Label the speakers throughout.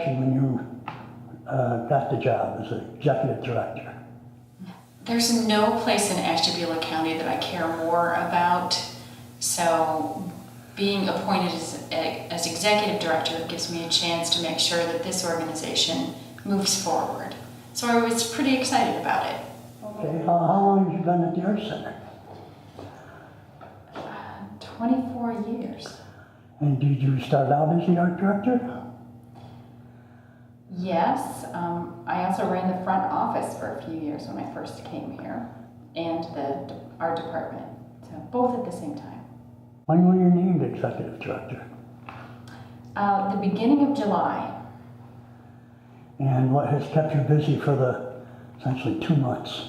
Speaker 1: you when you got the job as executive director?
Speaker 2: There's no place in Ashtabula County that I care more about, so being appointed as executive director gives me a chance to make sure that this organization moves forward. So I was pretty excited about it.
Speaker 1: Okay, how long have you been at the Arts Center?
Speaker 2: 24 years.
Speaker 1: And did you start out as the art director?
Speaker 2: Yes, I also ran the front office for a few years when I first came here, and the art department, so both at the same time.
Speaker 1: When were you named executive director?
Speaker 2: The beginning of July.
Speaker 1: And what has kept you busy for the essentially 2 months?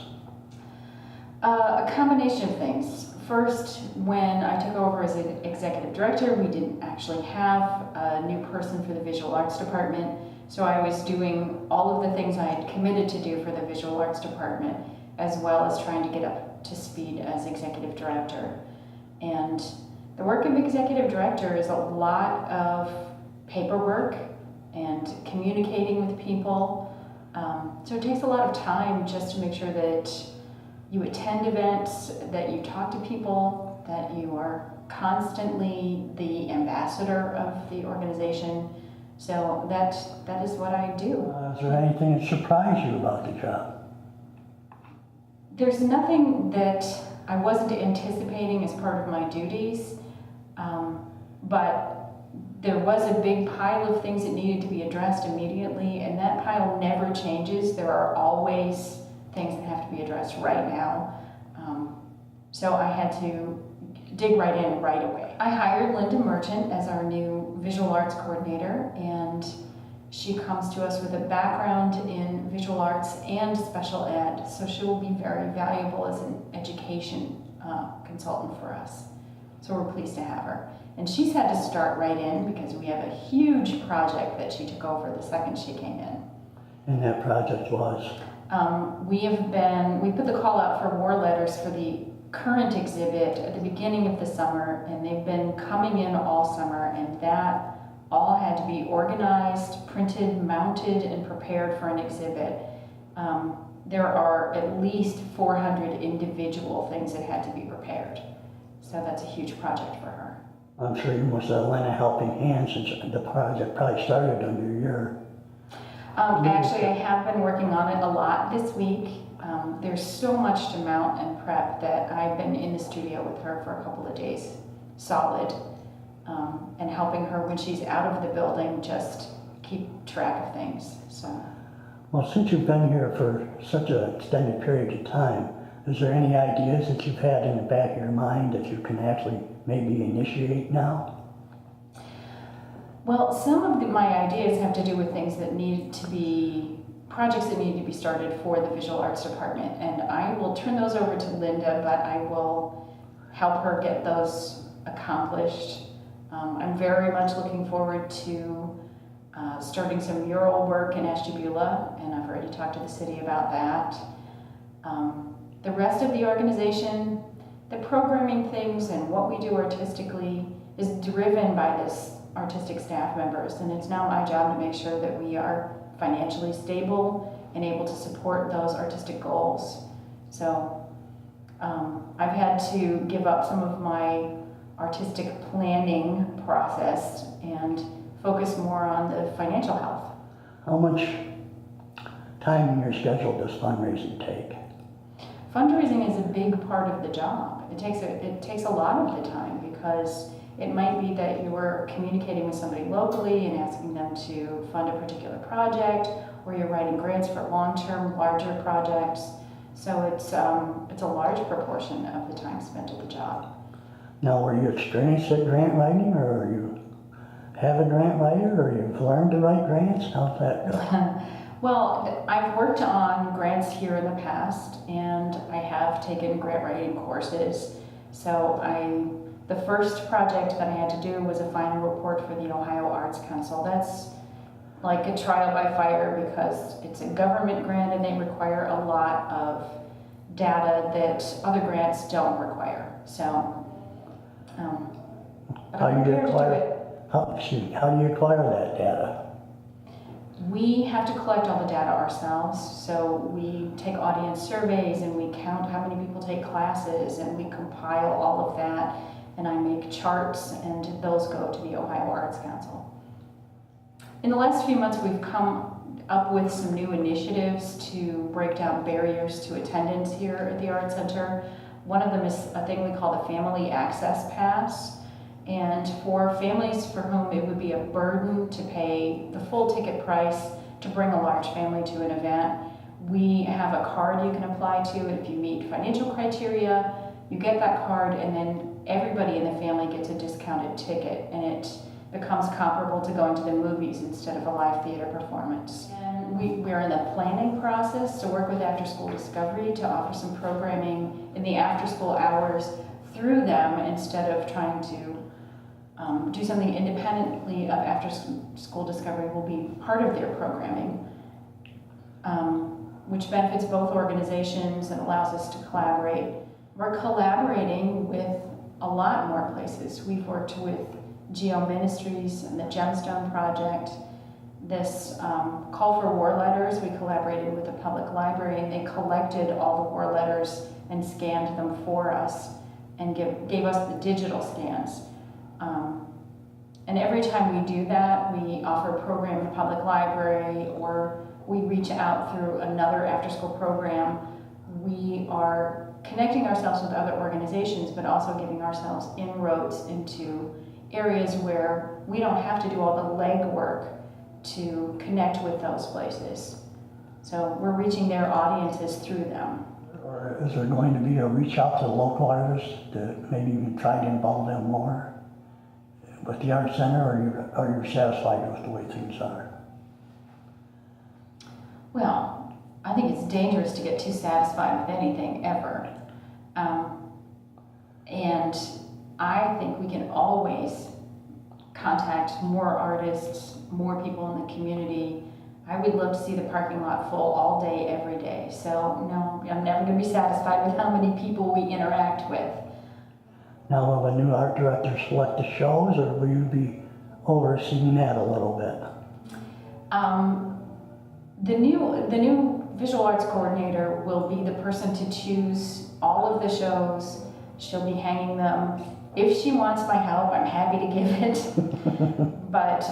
Speaker 2: A combination of things. First, when I took over as an executive director, we didn't actually have a new person for the visual arts department, so I was doing all of the things I had committed to do for the visual arts department, as well as trying to get up to speed as executive director. And the work of executive director is a lot of paperwork and communicating with people. So it takes a lot of time just to make sure that you attend events, that you talk to people, that you are constantly the ambassador of the organization. So that is what I do.
Speaker 1: Is there anything that surprised you about the job?
Speaker 2: There's nothing that I wasn't anticipating as part of my duties, but there was a big pile of things that needed to be addressed immediately, and that pile never changes. There are always things that have to be addressed right now. So I had to dig right in right away. I hired Linda Merchant as our new visual arts coordinator, and she comes to us with a background in visual arts and special ed, so she will be very valuable as an education consultant for us. So we're pleased to have her. And she's had to start right in because we have a huge project that she took over the second she came in.
Speaker 1: And that project was?
Speaker 2: We put the call out for more letters for the current exhibit at the beginning of the summer, and they've been coming in all summer, and that all had to be organized, printed, mounted, and prepared for an exhibit. There are at least 400 individual things that had to be prepared. So that's a huge project for her.
Speaker 1: I'm sure you must have lent a helping hand since the project probably started under your
Speaker 2: Actually, I have been working on it a lot this week. There's so much to mount and prep that I've been in the studio with her for a couple of days solid, and helping her when she's out of the building just keep track of things. So.
Speaker 1: Well, since you've been here for such an extended period of time, is there any ideas that you've had in the back of your mind that you can actually maybe initiate now?
Speaker 2: Well, some of my ideas have to do with things that need to be, projects that need to be started for the visual arts department, and I will turn those over to Linda, but I will help her get those accomplished. I'm very much looking forward to starting some mural work in Ashtabula, and I've already talked to the city about that. The rest of the organization, the programming things and what we do artistically is driven by this artistic staff members, and it's now my job to make sure that we are financially stable and able to support those artistic goals. So I've had to give up some of my artistic planning process and focus more on the financial health.
Speaker 1: How much time in your schedule does fundraising take?
Speaker 2: Fundraising is a big part of the job. It takes a lot of the time because it might be that you're communicating with somebody locally and asking them to fund a particular project, or you're writing grants for long-term, larger projects. So it's a large proportion of the time spent at the job.
Speaker 1: Now, were you experienced at grant writing, or are you have a grant writer, or you've learned to write grants? How's that go?
Speaker 2: Well, I've worked on grants here in the past, and I have taken grant writing courses. So the first project that I had to do was a final report for the Ohio Arts Council. That's like a trial by fire because it's a government grant and they require a lot of data that other grants don't require. So, but I'm prepared to do it.
Speaker 1: How do you acquire that data?
Speaker 2: We have to collect all the data ourselves, so we take audience surveys and we count how many people take classes and we compile all of that, and I make charts and those go to the Ohio Arts Council. In the last few months we've come up with some new initiatives to break down barriers to attendance here at the Art Center. One of them is a thing we call the Family Access Pass. And for families for whom it would be a burden to pay the full ticket price to bring a large family to an event, we have a card you can apply to. If you meet financial criteria, you get that card, and then everybody in the family gets a discounted ticket, and it becomes comparable to going to the movies instead of a live theater performance. And we're in the planning process to work with After School Discovery to offer some programming in the after-school hours through them instead of trying to do something independently of After School Discovery. Will be part of their programming, which benefits both organizations and allows us to collaborate. We're collaborating with a lot more places. We've worked with Geo Ministries and the Gemstone Project. This call for war letters, we collaborated with the public library, and they collected all the war letters and scanned them for us and gave us the digital scans. And every time we do that, we offer a program in the public library, or we reach out through another after-school program. We are connecting ourselves with other organizations, but also giving ourselves inroads into areas where we don't have to do all the legwork to connect with those places. So we're reaching their audiences through them.
Speaker 1: Or is there going to be a reach out to the local artists to maybe even try to involve them more with the Art Center, or are you satisfied with the way things are?
Speaker 2: Well, I think it's dangerous to get too satisfied with anything ever. And I think we can always contact more artists, more people in the community. I would love to see the parking lot full all day, every day. So no, I'm never going to be satisfied with how many people we interact with.
Speaker 1: Now, will the new art director select the shows, or will you be overseeing that a little bit?
Speaker 2: The new visual arts coordinator will be the person to choose all of the shows. She'll be hanging them. If she wants my help, I'm happy to give it. But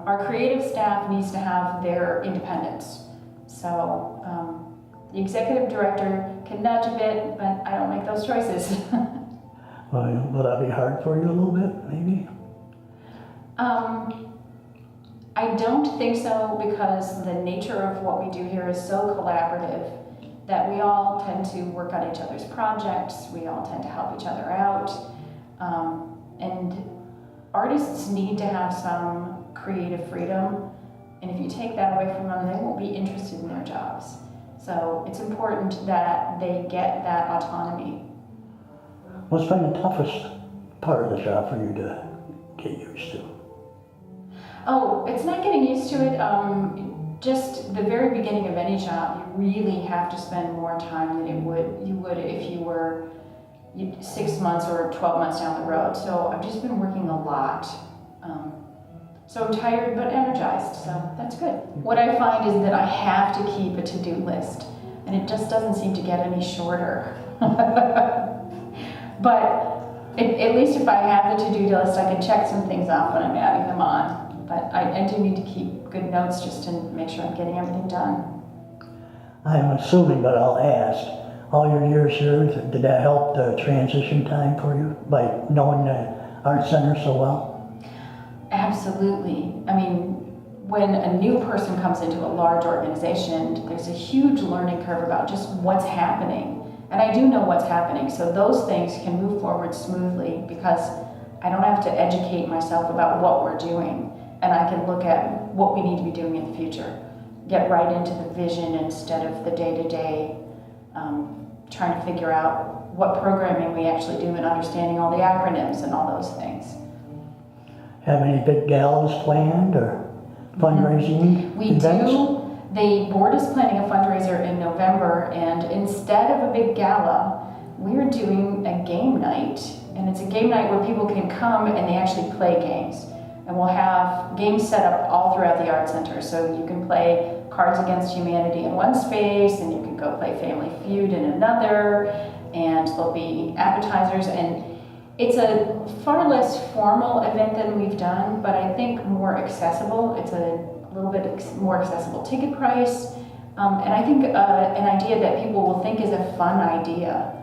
Speaker 2: our creative staff needs to have their independence. So the executive director can nudge a bit, but I don't make those choices.
Speaker 1: Well, will that be hard for you a little bit, maybe?
Speaker 2: I don't think so, because the nature of what we do here is so collaborative that we all tend to work on each other's projects, we all tend to help each other out, and artists need to have some creative freedom, and if you take that away from them, they won't be interested in their jobs. So it's important that they get that autonomy.
Speaker 1: What's been the toughest part of the job for you to get used to?
Speaker 2: Oh, it's not getting used to it. Just the very beginning of any job, you really have to spend more time than you would if you were 6 months or 12 months down the road. So I've just been working a lot. So I'm tired but energized, so that's good. What I find is that I have to keep a to-do list, and it just doesn't seem to get any shorter. But at least if I have the to-do list, I can check some things off when I'm adding them on. But I do need to keep good notes just to make sure I'm getting everything done.
Speaker 1: I'm assuming, but I'll ask, all your years here, did that help the transition time for you by knowing the Art Center so well?
Speaker 2: Absolutely. I mean, when a new person comes into a large organization, there's a huge learning curve about just what's happening. And I do know what's happening, so those things can move forward smoothly because I don't have to educate myself about what we're doing, and I can look at what we need to be doing in the future. Get right into the vision instead of the day-to-day trying to figure out what programming we actually do and understanding all the acronyms and all those things.
Speaker 1: Have any big galas planned or fundraising
Speaker 2: We
Speaker 1: events?
Speaker 2: do. The board is planning a fundraiser in November, and instead of a big gala, we're doing a game night. And it's a game night where people can come and they actually play games. And we'll have games set up all throughout the Art Center. So you can play Cards Against Humanity in one space, and you can go play Family Feud in another, and there'll be appetizers. And it's a far less formal event than we've done, but I think more accessible. It's a little bit more accessible ticket price. And I think an idea that people will think is a fun idea.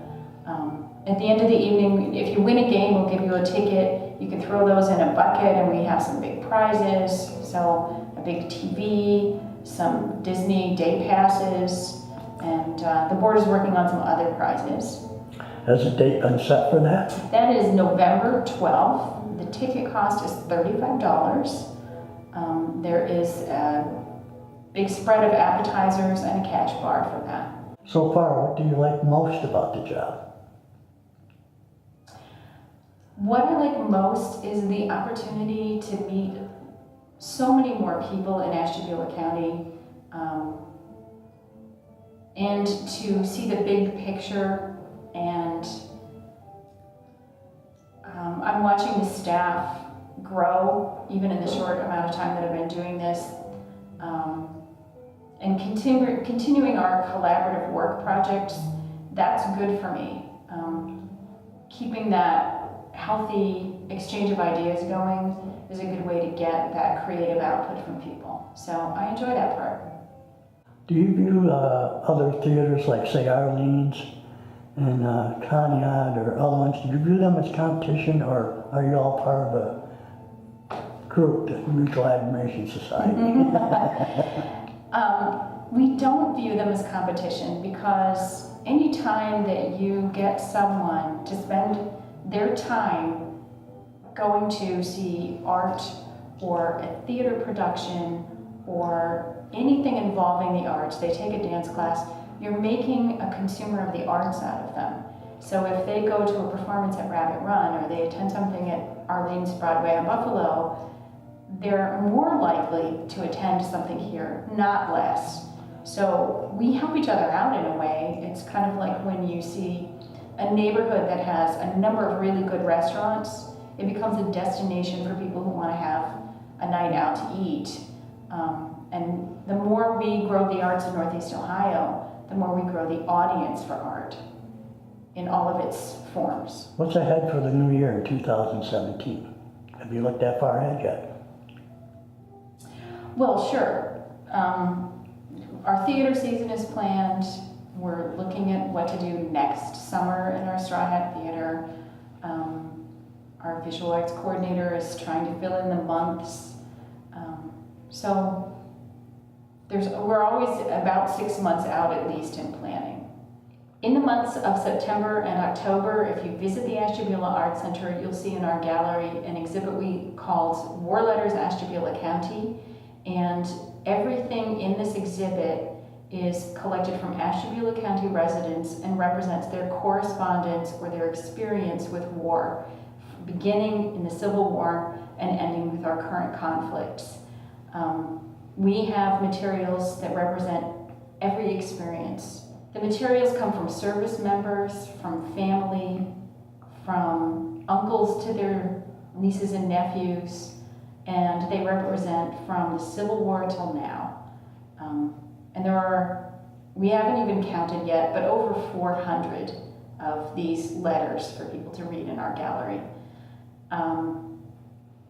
Speaker 2: At the end of the evening, if you win a game, we'll give you a ticket. You can throw those in a bucket, and we have some big prizes. So a big TV, some Disney day passes, and the board is working on some other prizes.
Speaker 1: Has a date been set for that?
Speaker 2: That is November 12th. The ticket cost is $35. There is a big spread of appetizers and a cash bar for that.
Speaker 1: So far, what do you like most about the job?
Speaker 2: What I like most is the opportunity to meet so many more people in Ashtabula County, and to see the big picture. And I'm watching the staff grow, even in the short amount of time that I've been doing this, and continuing our collaborative work projects. That's good for me. Keeping that healthy exchange of ideas going is a good way to get that creative output from people. So I enjoy that part.
Speaker 1: Do you view other theaters like, say, Arlene's and Conrad or other ones, do you view them as competition, or are you all part of a group, the Mutual Admiration Society?
Speaker 2: We don't view them as competition, because any time that you get someone to spend their time going to see art or a theater production or anything involving the arts, they take a dance class, you're making a consumer of the arts out of them. So if they go to a performance at Rabbit Run, or they attend something at Arlene's Broadway on Buffalo, they're more likely to attend something here, not less. So we help each other out in a way. It's kind of like when you see a neighborhood that has a number of really good restaurants, it becomes a destination for people who want to have a night out to eat. And the more we grow the arts in Northeast Ohio, the more we grow the audience for art in all of its forms.
Speaker 1: What's ahead for the new year in 2017? Have you looked that far ahead yet?
Speaker 2: Well, sure. Our theater season is planned. We're looking at what to do next summer in our Straw Hat Theater. Our visual arts coordinator is trying to fill in the months. So we're always about 6 months out at least in planning. In the months of September and October, if you visit the Ashtabula Art Center, you'll see in our gallery an exhibit we called War Letters Ashtabula County. And everything in this exhibit is collected from Ashtabula County residents and represents their correspondence or their experience with war, beginning in the Civil War and ending with our current conflicts. We have materials that represent every experience. The materials come from service members, from family, from uncles to their nieces and nephews, and they represent from the Civil War till now. And we haven't even counted yet, but over 400 of these letters for people to read in our gallery.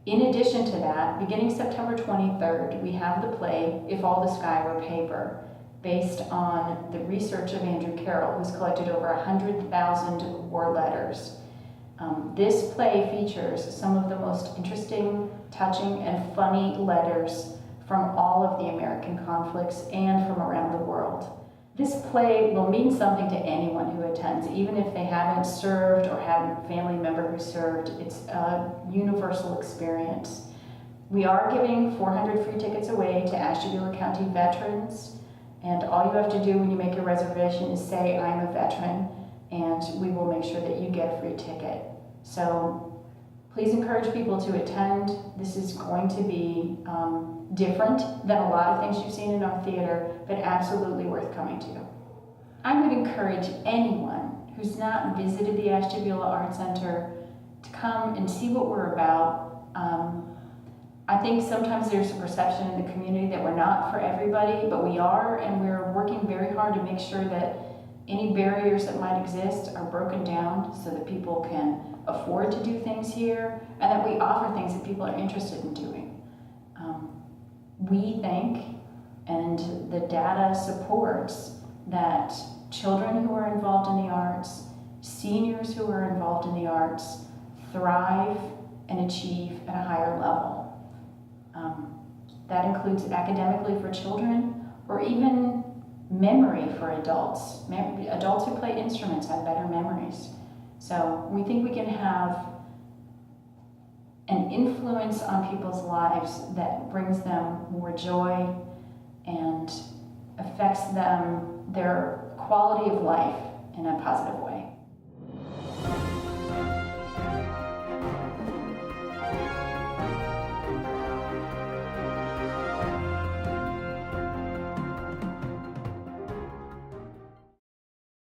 Speaker 2: In addition to that, beginning September 23rd, we have the play If All the Sky Were Paper, based on the research of Andrew Carroll, who's collected over 100,000 war letters. This play features some of the most interesting, touching, and funny letters from all of the American conflicts and from around the world. This play will mean something to anyone who attends, even if they haven't served or have a family member who served. It's a universal experience. We are giving 400 free tickets away to Ashtabula County veterans, and all you have to do when you make your reservation is say, I'm a veteran, and we will make sure that you get a free ticket. So please encourage people to attend. This is going to be different than a lot of things you've seen in our theater, but absolutely worth coming to. I would encourage anyone who's not visited the Ashtabula Art Center to come and see what we're about. I think sometimes there's a perception in the community that we're not for everybody, but we are, and we're working very hard to make sure that any barriers that might exist are broken down so that people can afford to do things here, and that we offer things that people are interested in doing. We think, and the data supports, that children who are involved in the arts, seniors who are involved in the arts, thrive and achieve at a higher level. That includes academically for children, or even memory for adults. Adults who play instruments have better memories. So we think we can have an influence on people's lives that brings them more joy and affects them, their quality of life in a positive way.